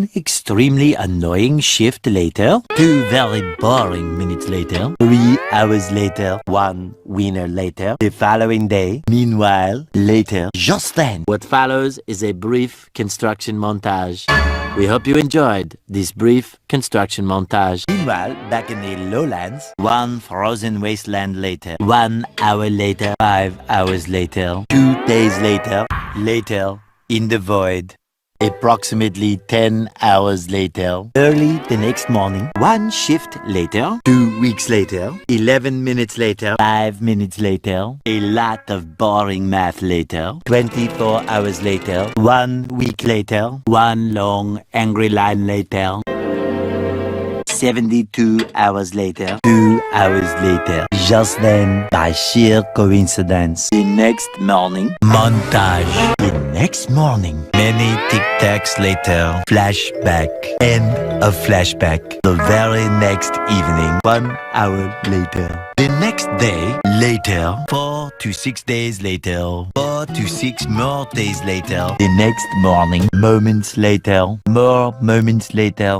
One extremely annoying shift later. 2 very boring minutes later. 3 hours later. 1 winner later. The following day. Meanwhile, later. Just then. What follows is a brief construction montage. We hope you enjoyed this brief construction montage. Meanwhile, back in the lowlands, 1 frozen wasteland later. 1 hour later. 5 hours later. 2 days later. Later, in the void. Approximately 10 hours later. Early the next morning. 1 shift later. 2 weeks later. 11 minutes later. 5 minutes later. A lot of boring math later. 24 hours later. 1 week later. 1 long angry line later. 72 hours later. 2 hours later. Just then, by sheer coincidence, the next morning, montage. The next morning, many tic-tacs later, flashback, end of flashback. The very next evening, 1 hour later. The next day, later, 4 to 6 days later, 4 to 6 more days later. The next morning, moments later, more moments later.